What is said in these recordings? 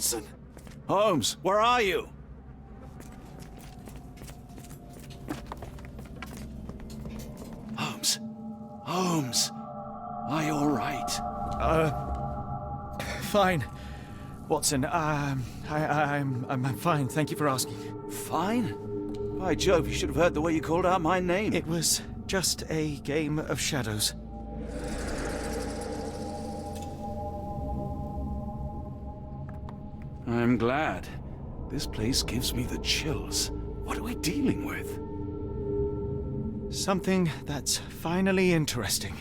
Watson! Holmes, where are you? Holmes. Holmes. Are you all right? Fine. Watson, I'm fine, thank you for asking. Fine? By Jove, you should have heard the way you called out my name. It was just a game of shadows. I'm glad. This place gives me the chills. What are we dealing with? Something that's finally interesting.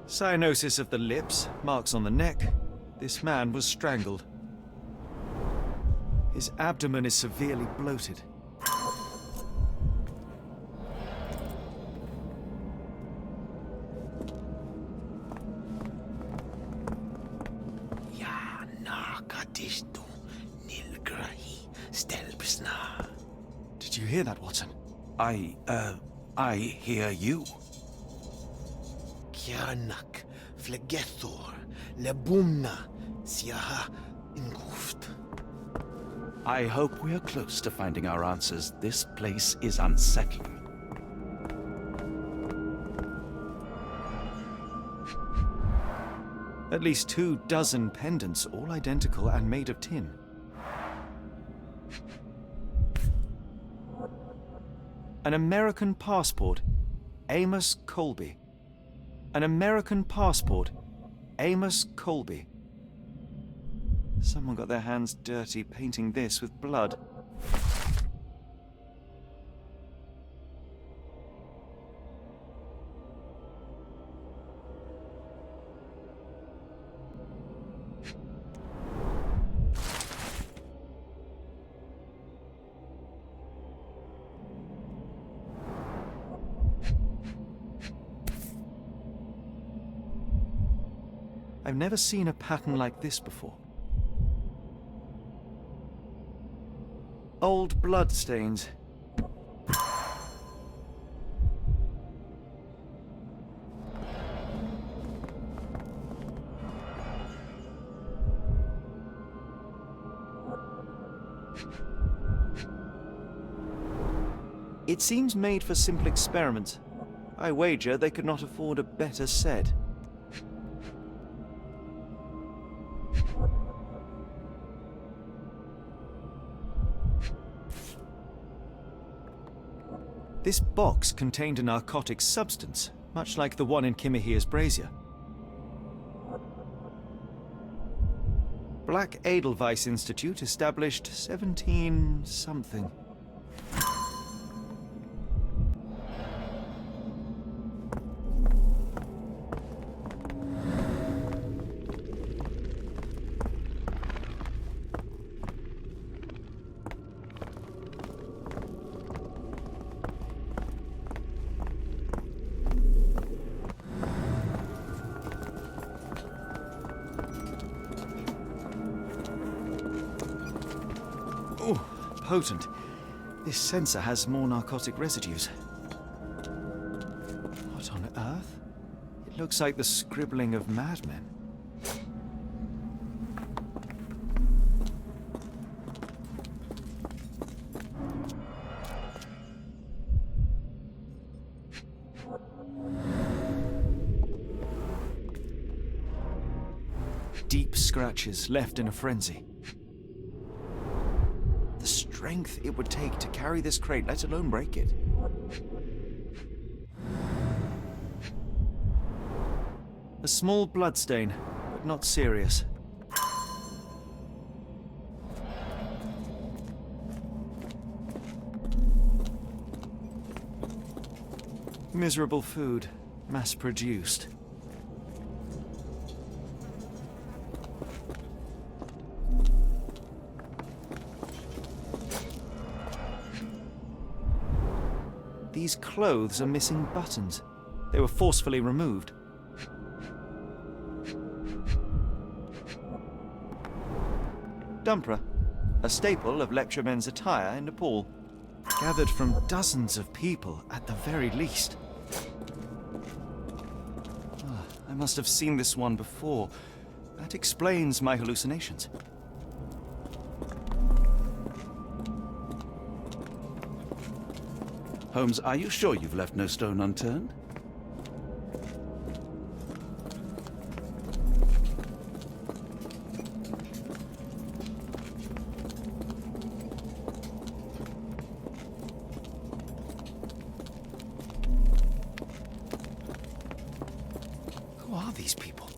Cyanosis of the lips, marks on the neck. This man was strangled. His abdomen is severely bloated. Did you hear that, Watson? I hear you. Kianak, Flegethor, Lebumna, Siaha, Inguft. I hope we are close to finding our answers. This place is unsettling. At least 24 pendants, all identical and made of tin. An American passport, Amos Colby. An American passport, Amos Colby. Someone got their hands dirty painting this with blood. I've never seen a pattern like this before. Old blood stains. It seems made for simple experiments. I wager they could not afford a better set. This box contained a narcotic substance, much like the one in Kimihia's brazier. Black Edelweiss Institute established 17-something. Oh, potent. This sensor has more narcotic residues. What on earth? It looks like the scribbling of madmen. Deep scratches left in a frenzy. The strength it would take to carry this crate, let alone break it. A small bloodstain, but not serious. Miserable food, mass-produced. these clothes are missing buttons. They were forcefully removed. Dumpra, a staple of lecturemen's attire in Nepal, gathered from dozens of people at the very least. I must have seen this one before. That explains my hallucinations. Holmes, are you sure you've left no stone unturned? Who are these people?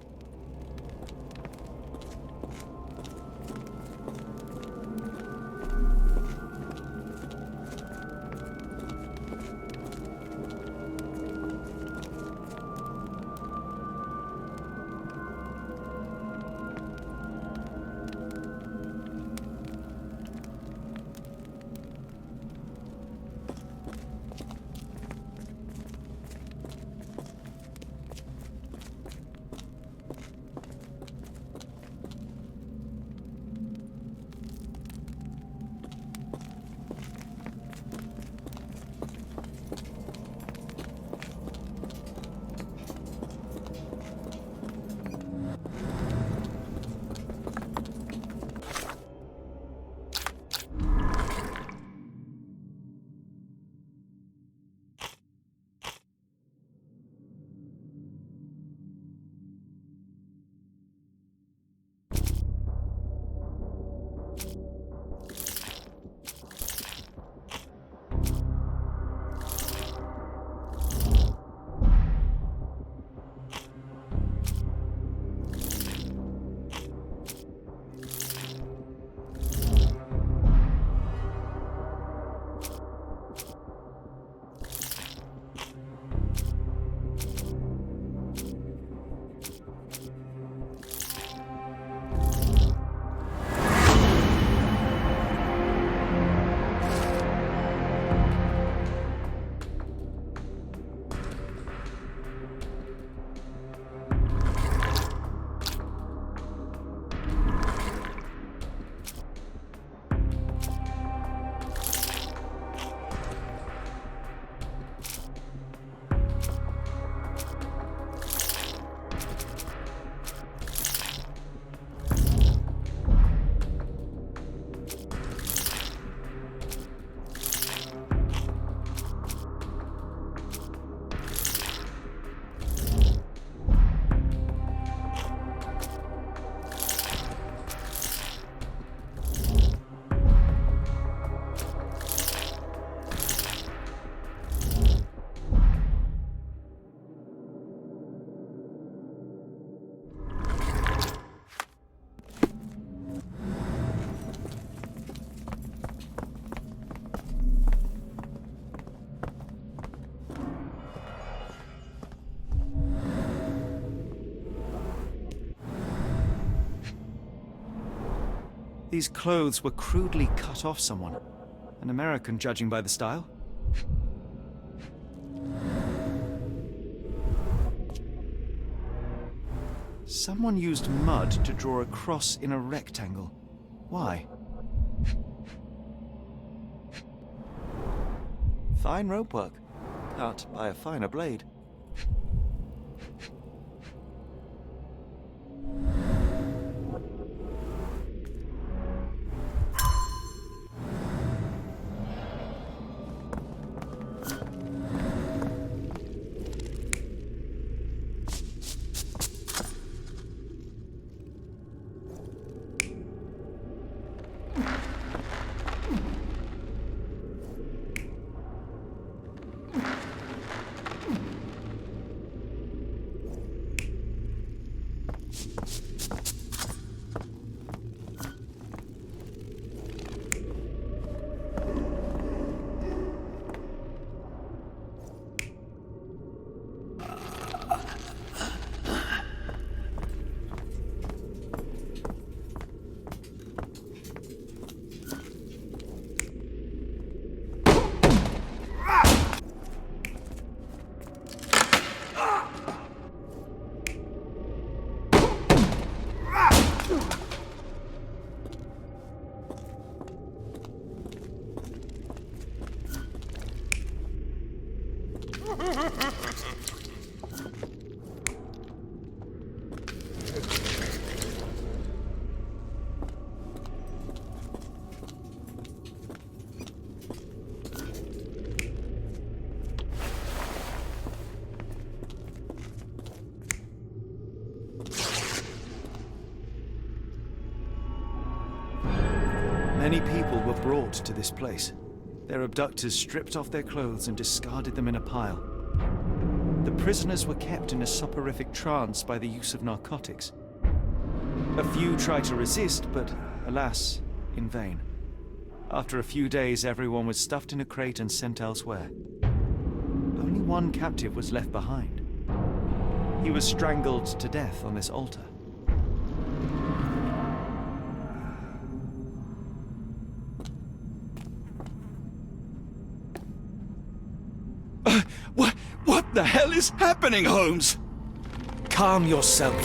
These clothes were crudely cut off someone. An American, judging by the style. Someone used mud to draw a cross in a rectangle. Why? Fine rope work, cut by a finer blade. Many people were brought to this place. Their abductors stripped off their clothes and discarded them in a pile. The prisoners were kept in a soporific trance by the use of narcotics. A few tried to resist, but alas, in vain. After a few days, everyone was stuffed in a crate and sent elsewhere. Only one captive was left behind. He was strangled to death on this altar. What the hell is happening, Holmes? Calm yourself.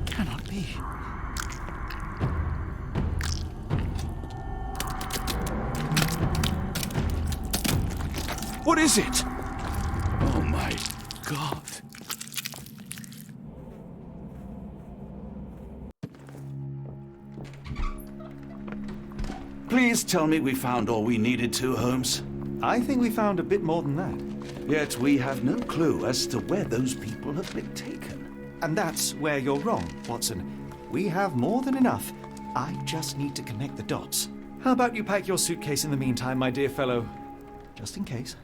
Cannot be. What is it? Oh my God. Please tell me we found all we needed to, Holmes. I think we found a bit more than that. Yet we have no clue as to where those people have been taken. And that's where you're wrong, Watson. We have more than enough. I just need to connect the dots. How about you pack your suitcase in the meantime, my dear fellow? Just in case.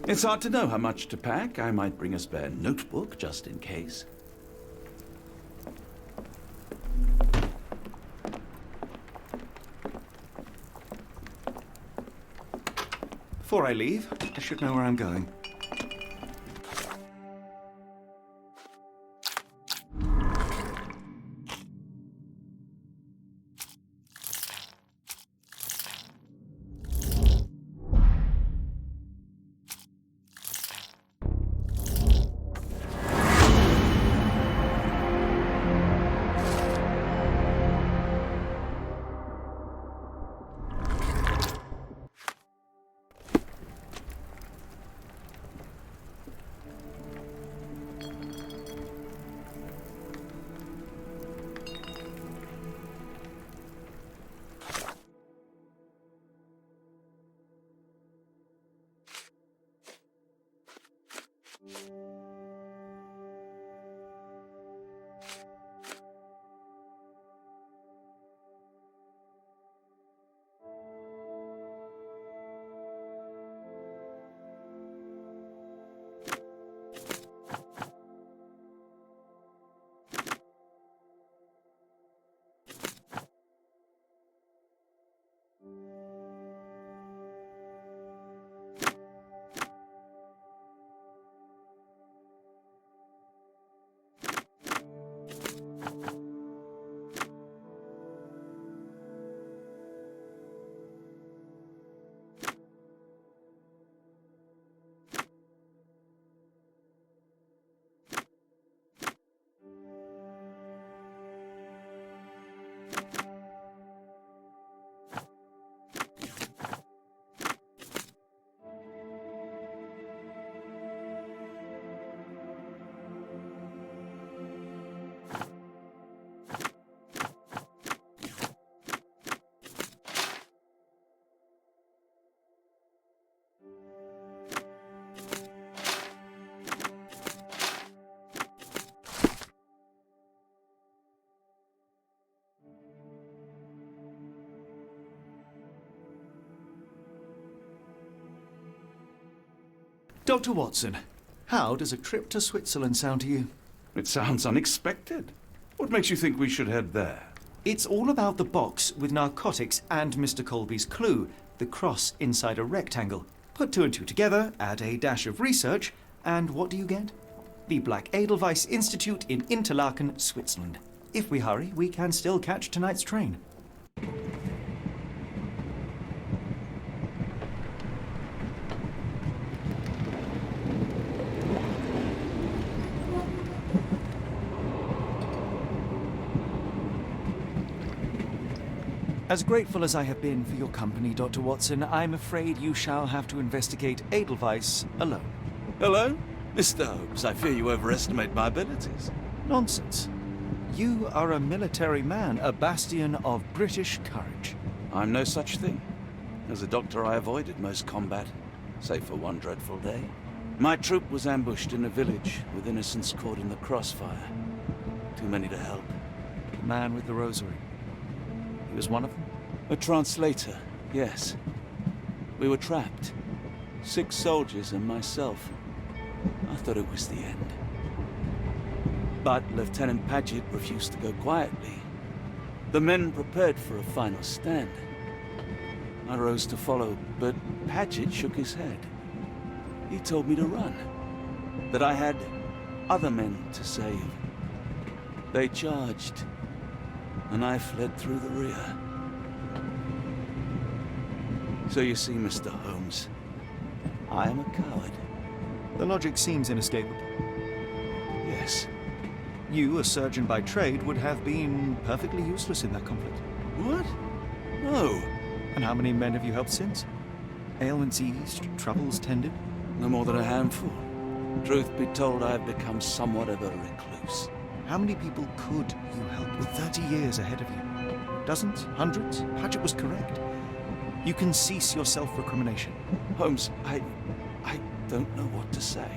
It's hard to know how much to pack. I might bring a spare notebook just in case. Before I leave, I should know where I'm going. Dr. Watson, how does a trip to Switzerland sound to you? It sounds unexpected. What makes you think we should head there? It's all about the box with narcotics and Mr. Colby's clue, the cross inside a rectangle. Put two and two together, add a dash of research, and what do you get? The Black Edelweiss Institute in Interlaken, Switzerland. If we hurry, we can still catch tonight's train. As grateful as I have been for your company, Dr. Watson, I'm afraid you shall have to investigate Edelweiss alone. Hello? Mr. Holmes, I fear you overestimate my abilities. Nonsense. You are a military man, a bastion of British courage. I'm no such thing. As a doctor, I avoided most combat, save for one dreadful day. My troop was ambushed in a village with innocents caught in the crossfire. Too many to help. The man with the rosary. He was one of them? A translator, yes. We were trapped. 6 soldiers and myself. I thought it was the end. But Lieutenant Paget refused to go quietly. The men prepared for a final stand. I rose to follow, but Paget shook his head. He told me to run. That I had other men to save. They charged, and I fled through the rear. So you see, Mr. Holmes, I am a coward. The logic seems inescapable. Yes. You, a surgeon by trade, would have been perfectly useless in that conflict. What? No. And how many men have you helped since? Ailments eased, troubles tended? No more than a handful. Truth be told, I have become somewhat of a recluse. How many people could you help with 30 years ahead of you? Dozens? Hundreds? Paget was correct. You can cease your self-recrimination. Holmes, I don't know what to say.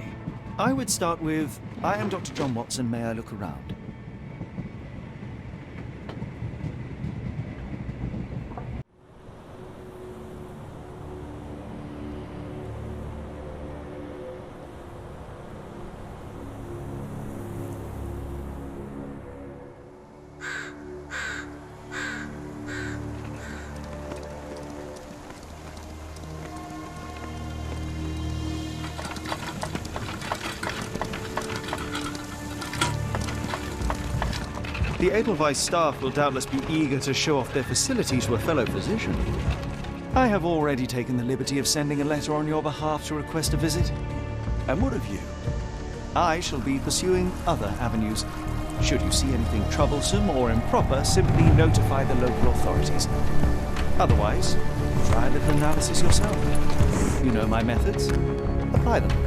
I would start with, I am Dr. John Watson, may I look around? The Edelweiss staff will doubtless be eager to show off their facilities to a fellow physician. I have already taken the liberty of sending a letter on your behalf to request a visit. And what of you? I shall be pursuing other avenues. Should you see anything troublesome or improper, simply notify the local authorities. Otherwise, try a little analysis yourself. You know my methods. Apply them.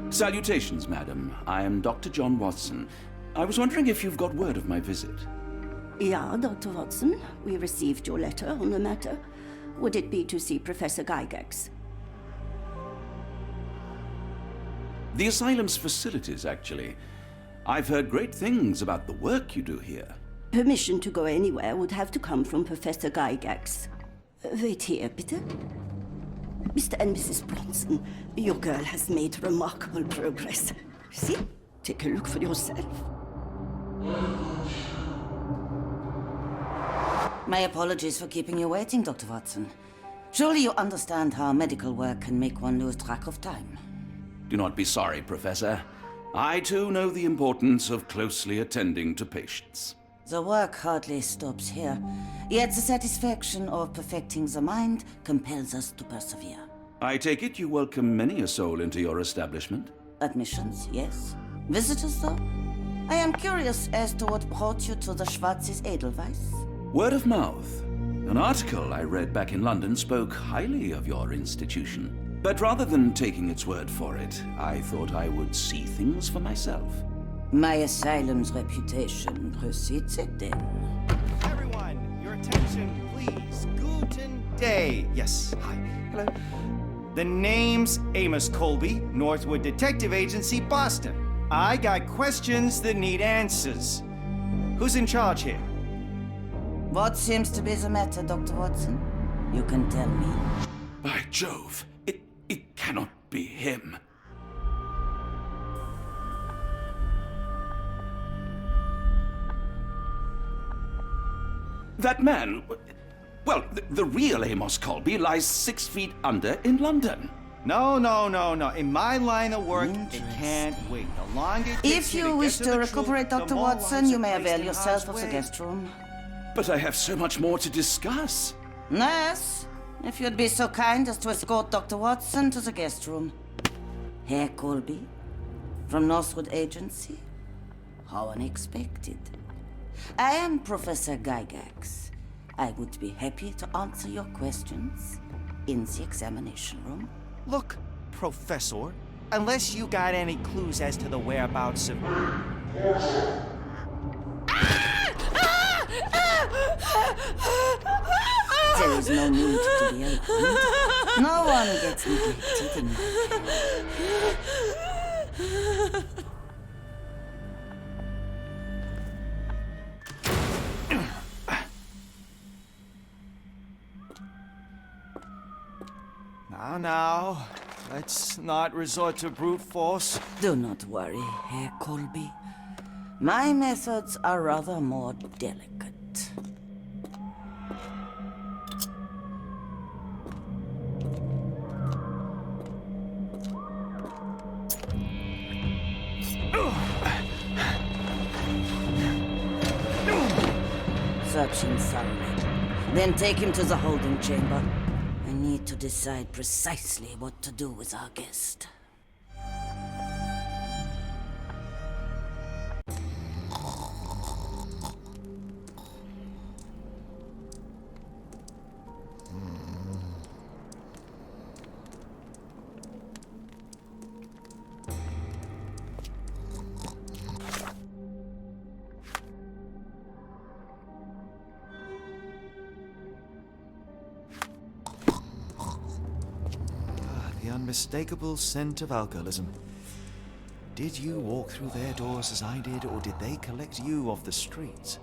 Salutations, madam. I am Dr. John Watson. I was wondering if you've got word of my visit. Yeah, Dr. Watson. We received your letter on the matter. Would it be to see Professor Gygax? The asylum's facilities, actually. I've heard great things about the work you do here. Permission to go anywhere would have to come from Professor Gygax. Wait here, bitte. Mr. and Mrs. Bronson, your girl has made remarkable progress. See? Take a look for yourself. My apologies for keeping you waiting, Dr. Watson. Surely you understand how medical work can make one lose track of time. Do not be sorry, Professor. I too know the importance of closely attending to patients. The work hardly stops here, yet the satisfaction of perfecting the mind compels us to persevere. I take it you welcome many a soul into your establishment? Admissions, yes. Visitors, though? I am curious as to what brought you to the Schwarzes Edelweiss. Word of mouth. An article I read back in London spoke highly of your institution. But rather than taking its word for it, I thought I would see things for myself. My asylum's reputation precedes it, then. Everyone, your attention, please. Guten Day. Yes, hi. Hello. The name's Amos Colby, Northwood Detective Agency, Boston. I got questions that need answers. Who's in charge here? What seems to be the matter, Dr. Watson? You can tell me. By Jove, It cannot be him. That man, well, the real Amos Colby lies 6 feet under in London. No. In my line of work, it can't wait. The longer it takes If me you to wish get to the recuperate, truth, the Dr. more Watson, lives you are may placed avail in yourself harm's of the way. guest room. But I have so much more to discuss. Yes, if you'd be so kind as to escort Dr. Watson to the guest room. Herr Colby, from Northwood Agency. How unexpected. I am Professor Gygax. I would be happy to answer your questions in the examination room. Look, Professor, unless you got any clues as to the whereabouts of... There is no need to be alarmed. No one gets neglected in my care. Now, let's not resort to brute force. Do not worry, Herr Colby. My methods are rather more delicate. Search him thoroughly. Then take him to the holding chamber. I need to decide precisely what to do with our guest. The unmistakable scent of alcoholism. Did you walk through their doors as I did, or did they collect you off the streets?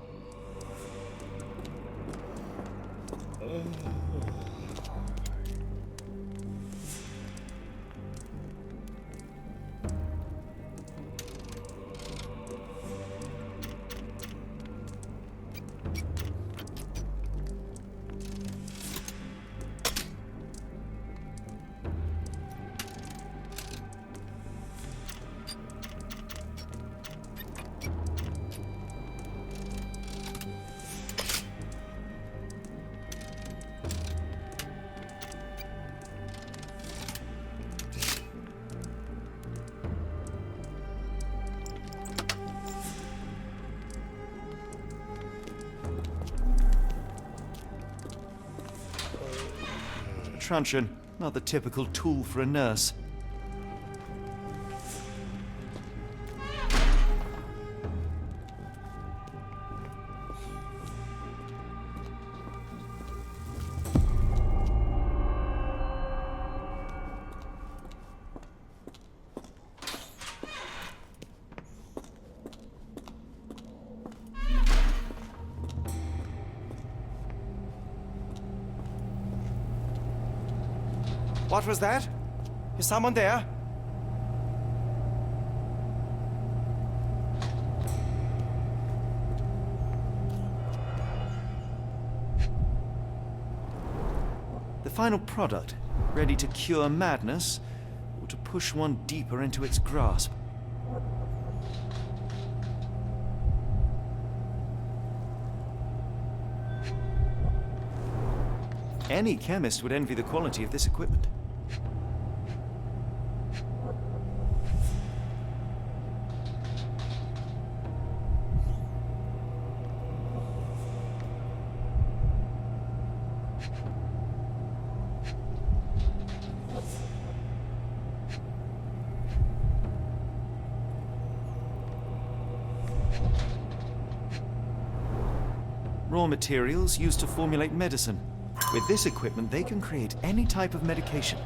Truncheon, not the typical tool for a nurse. What was that? Is someone there? The final product, ready to cure madness, or to push one deeper into its grasp. Any chemist would envy the quality of this equipment. Raw materials used to formulate medicine. With this equipment, they can create any type of medication.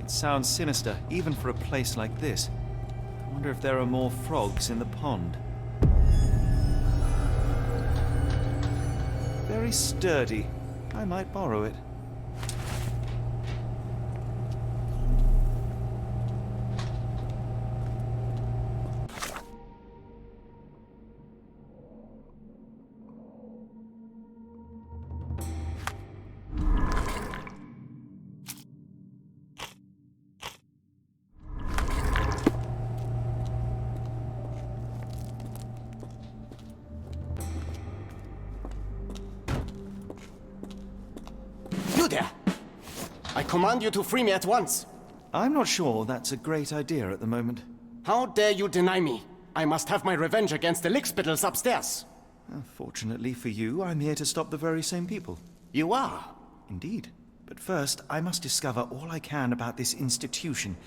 It sounds sinister, even for a place like this. I wonder if there are more frogs in the pond. Very sturdy. I might borrow it. You there! I command you to free me at once. I'm not sure that's a great idea at the moment. How dare you deny me? I must have my revenge against the lickspittles upstairs. Fortunately for you, I'm here to stop the very same people. You are? Indeed. But first, I must discover all I can about this institution.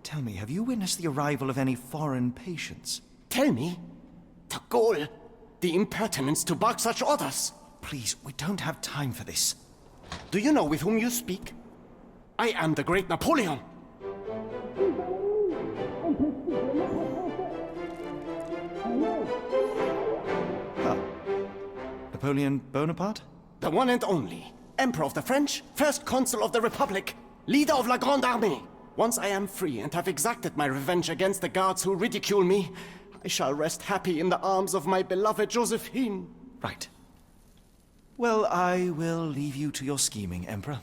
Tell me, have you witnessed the arrival of any foreign patients? Tell me? The gall, the impertinence to bark such orders. Please, we don't have time for this. Do you know with whom you speak? I am the great Napoleon. Ah. Napoleon Bonaparte? The one and only. Emperor of the French, first consul of the Republic, leader of La Grande Armée. Once I am free and have exacted my revenge against the guards who ridicule me, I shall rest happy in the arms of my beloved Josephine. Right. Well, I will leave you to your scheming, Emperor.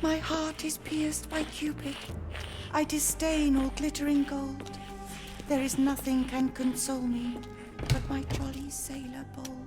My heart is pierced by Cupid. I disdain all glittering gold. There is nothing can console me but my jolly sailor bold.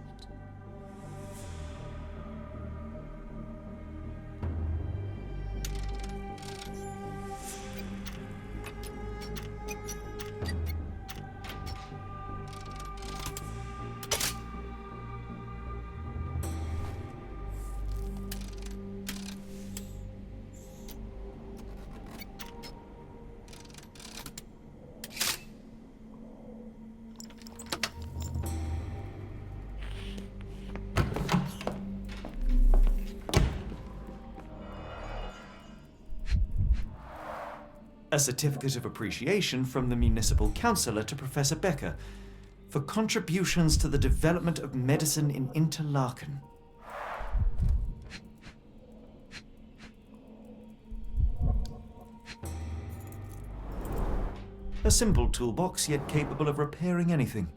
A certificate of appreciation from the municipal councillor to Professor Becker for contributions to the development of medicine in Interlaken. A simple toolbox, yet capable of repairing anything.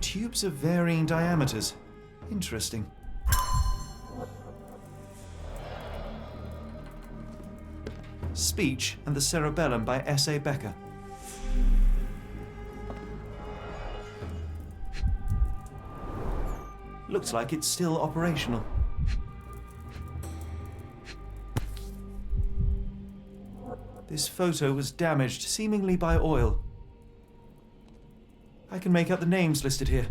Tubes of varying diameters. Interesting. Speech and the Cerebellum by S.A. Becker. Looks like it's still operational. This photo was damaged, seemingly by oil. I can make out the names listed here.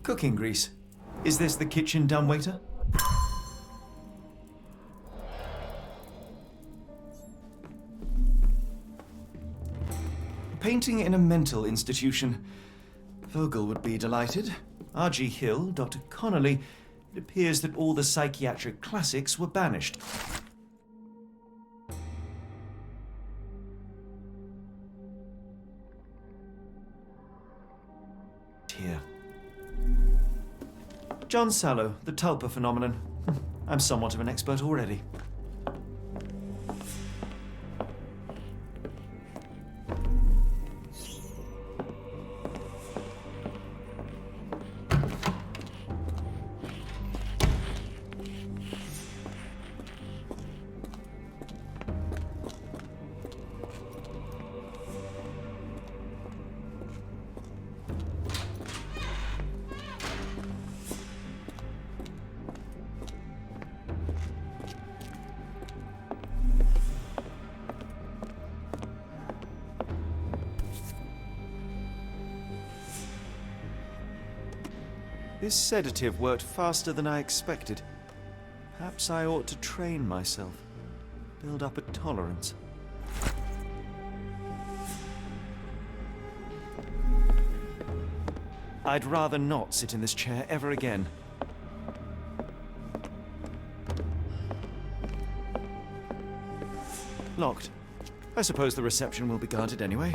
Cooking grease. Is this the kitchen dumbwaiter? Painting in a mental institution. Vogel would be delighted. R.G. Hill, Dr. Connolly. It appears that all the psychiatric classics were banished. Here. John Sallow, the tulpa phenomenon. I'm somewhat of an expert already. This sedative worked faster than I expected. Perhaps I ought to train myself, build up a tolerance. I'd rather not sit in this chair ever again. Locked. I suppose the reception will be guarded anyway.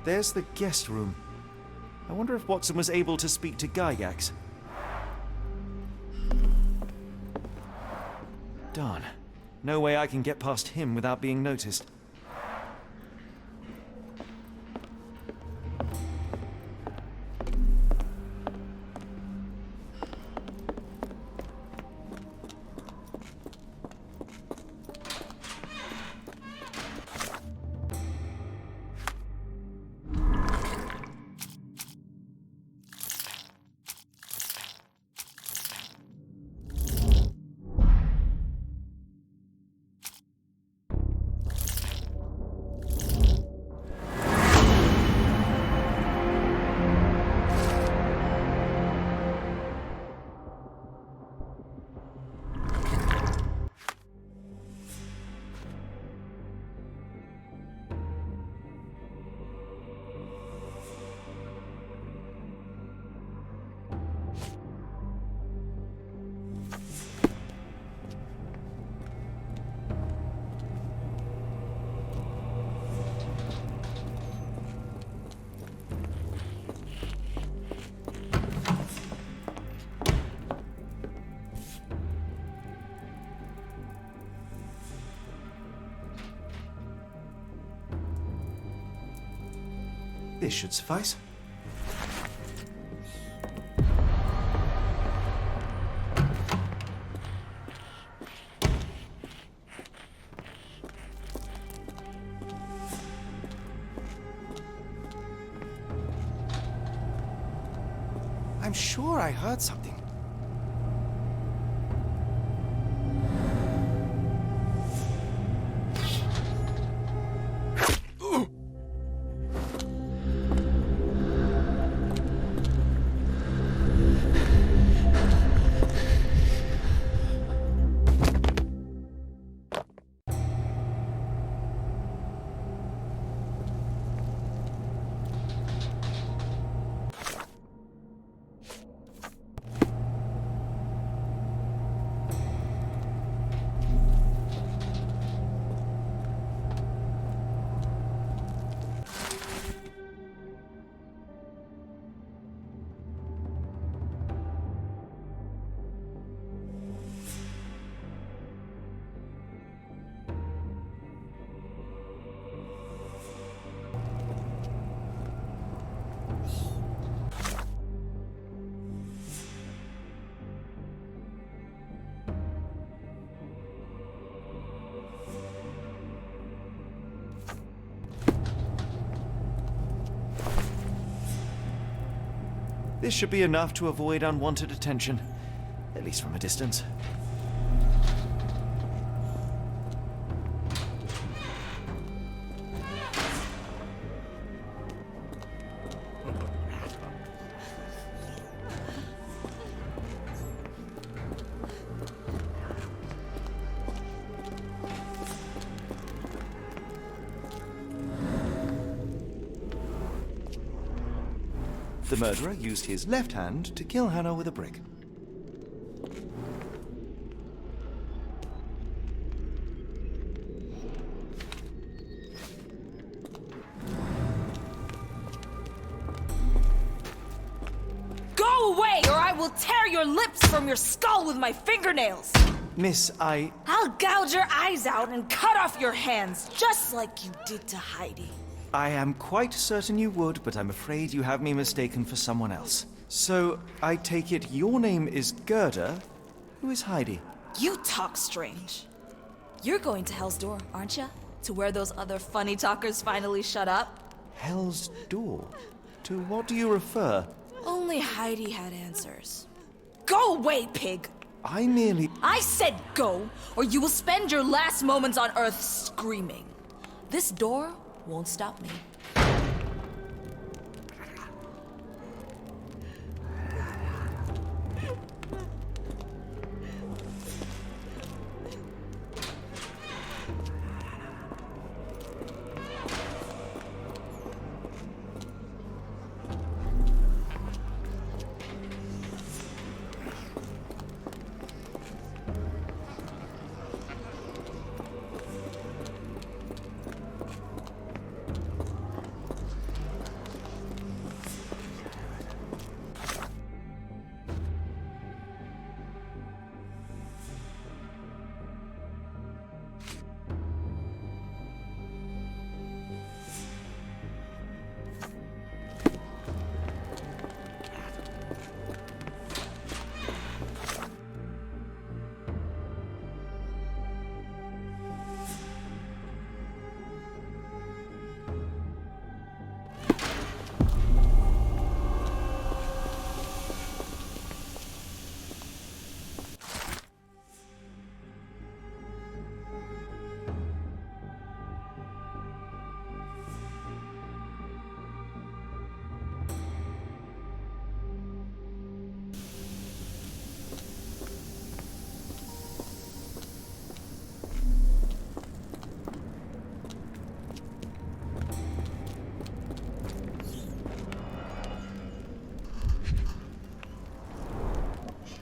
There's the guest room. I wonder if Watson was able to speak to Gygax. Darn. No way I can get past him without being noticed. This should suffice. I'm sure I heard something. This should be enough to avoid unwanted attention, at least from a distance. The murderer used his left hand to kill Hannah with a brick. Go away, or I I'll tear your lips from your skull with my fingernails! Miss, I'll gouge your eyes out and cut off your hands, just like you did to Heidi. I am quite certain you would, but I'm afraid you have me mistaken for someone else. So, I take it your name is Gerda. Who is Heidi? You talk strange. You're going to Hell's Door, aren't you? To where those other funny talkers finally shut up? Hell's Door? To what do you refer? Only Heidi had answers. Go away, pig! I said go, or you will spend your last moments on Earth screaming. This door won't stop me.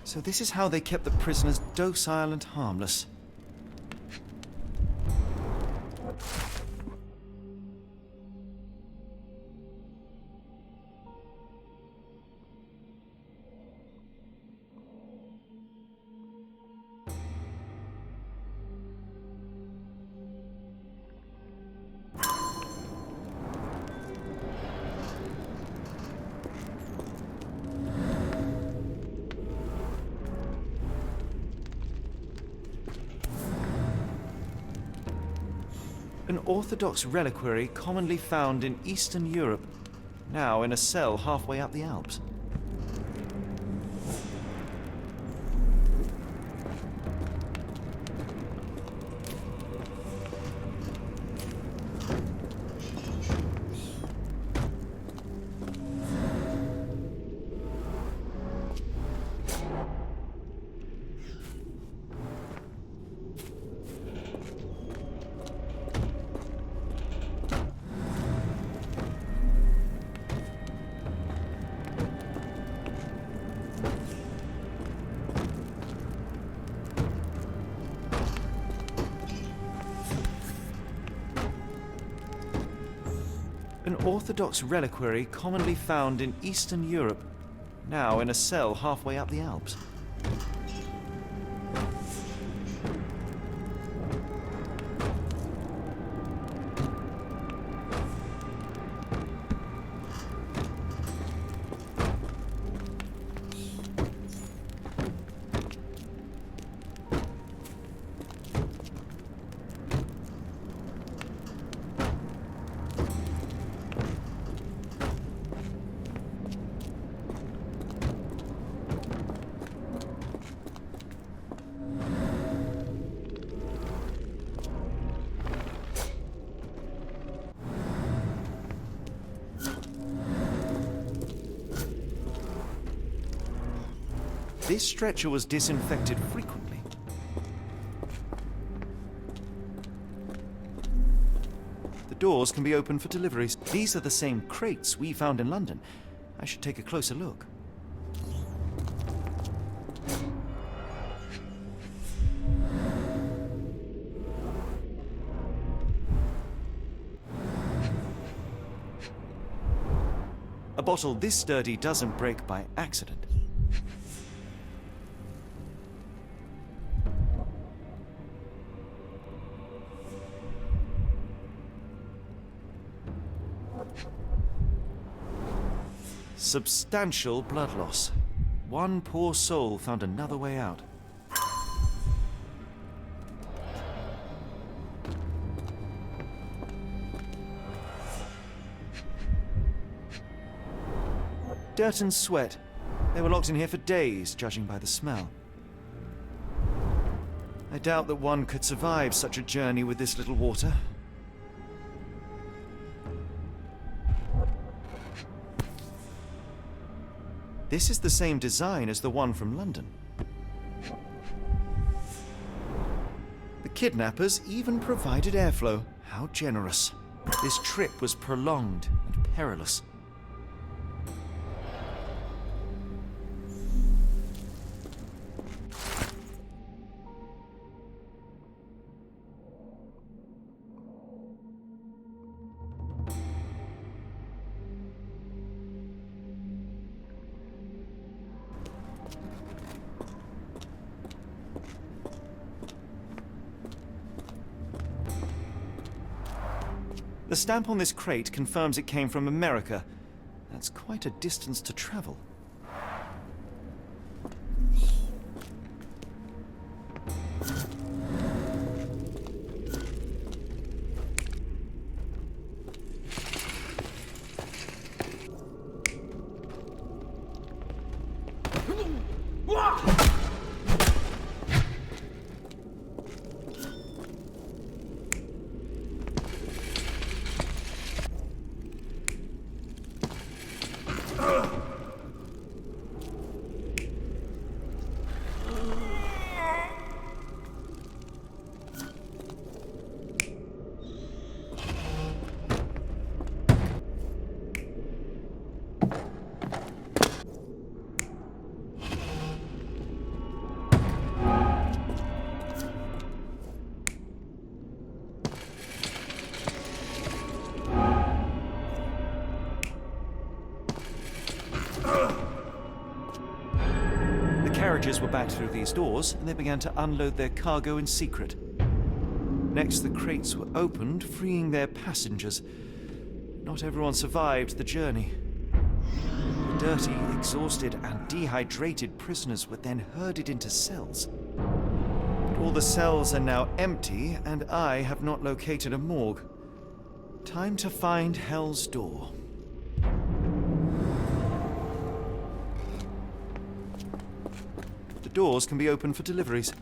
So this is how they kept the prisoners docile and harmless. An Orthodox reliquary commonly found in Eastern Europe, now in a cell halfway up the Alps. An Orthodox reliquary commonly found in Eastern Europe, now in a cell halfway up the Alps. This stretcher was disinfected frequently. The doors can be opened for deliveries. These are the same crates we found in London. I should take a closer look. A bottle this sturdy doesn't break by accident. Substantial blood loss. One poor soul found another way out. Dirt and sweat. They were locked in here for days, judging by the smell. I doubt that one could survive such a journey with this little water. This is the same design as the one from London. The kidnappers even provided airflow. How generous. This trip was prolonged and perilous. The stamp on this crate confirms it came from America. That's quite a distance to travel. Carriages were backed through these doors, and they began to unload their cargo in secret. Next, the crates were opened, freeing their passengers. Not everyone survived the journey. The dirty, exhausted, and dehydrated prisoners were then herded into cells. But all the cells are now empty, and I have not located a morgue. Time to find Hell's Door. The doors can be opened for deliveries.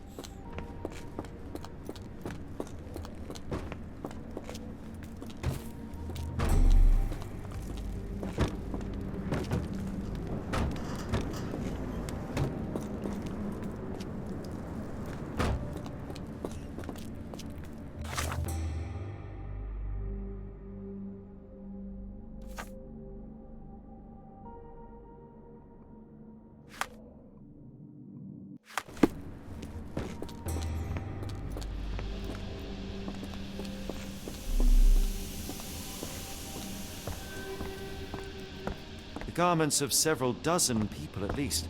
Garments of several dozen people at least.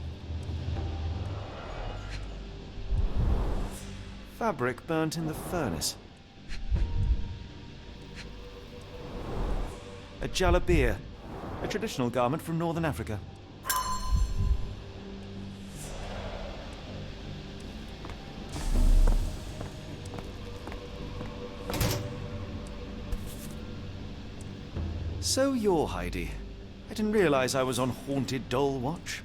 Fabric burnt in the furnace. A jalabia, a traditional garment from northern Africa. So you're Heidi. I didn't realize I was on Haunted Doll watch.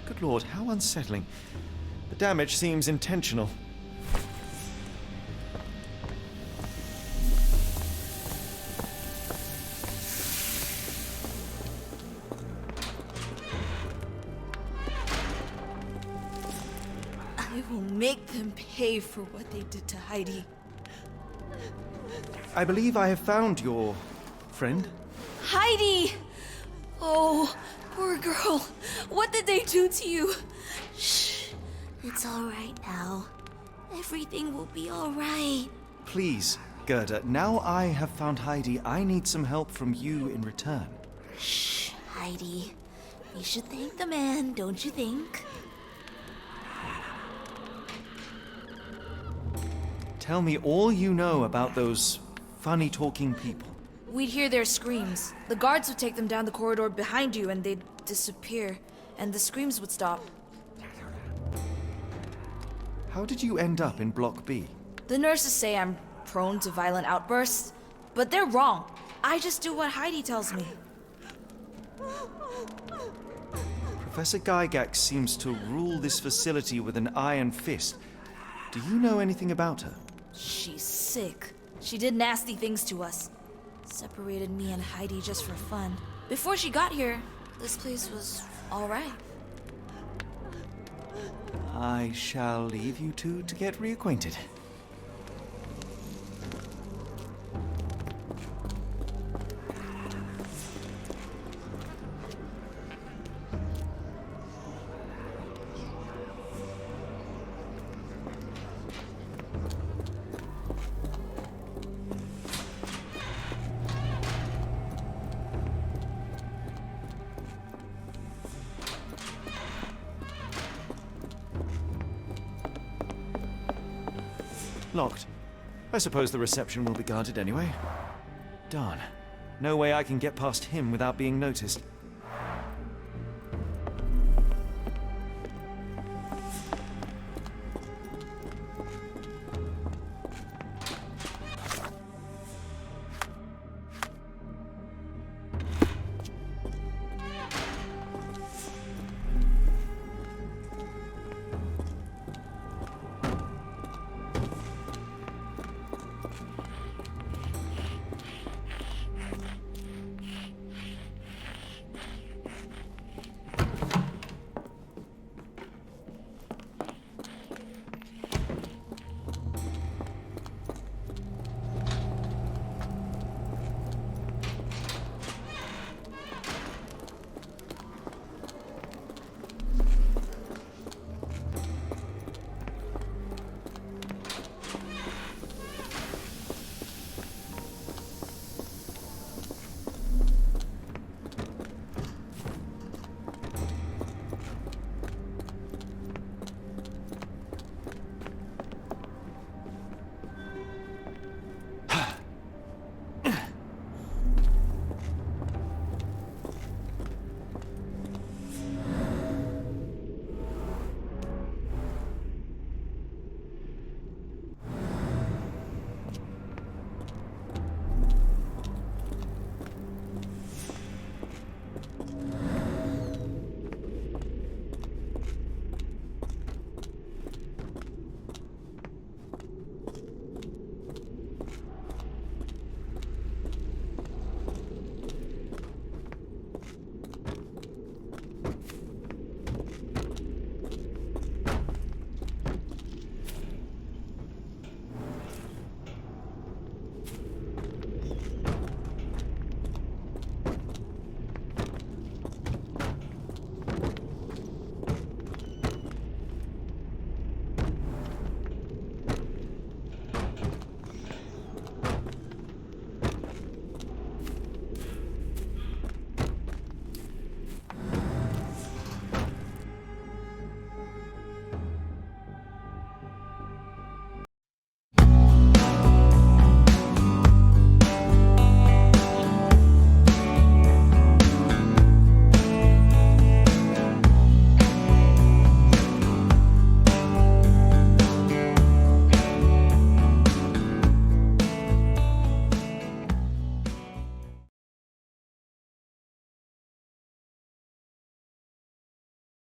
Good Lord, how unsettling. The damage seems intentional. I will make them pay for what they did to Heidi. I believe I have found your friend. Heidi! Oh, poor girl. What did they do to you? Shh. It's all right now. Everything will be all right. Please, Gerda, now I have found Heidi, I need some help from you in return. Shh, Heidi. We should thank the man, don't you think? Tell me all you know about those funny-talking people. We'd hear their screams. The guards would take them down the corridor behind you and they'd disappear. And the screams would stop. How did you end up in Block B? The nurses say I'm prone to violent outbursts, but they're wrong. I just do what Heidi tells me. Professor Gygax seems to rule this facility with an iron fist. Do you know anything about her? She's sick. She did nasty things to us. Separated me and Heidi just for fun. Before she got here, this place was all right. I shall leave you two to get reacquainted. Locked. I suppose the reception will be guarded anyway. Darn. No way I can get past him without being noticed.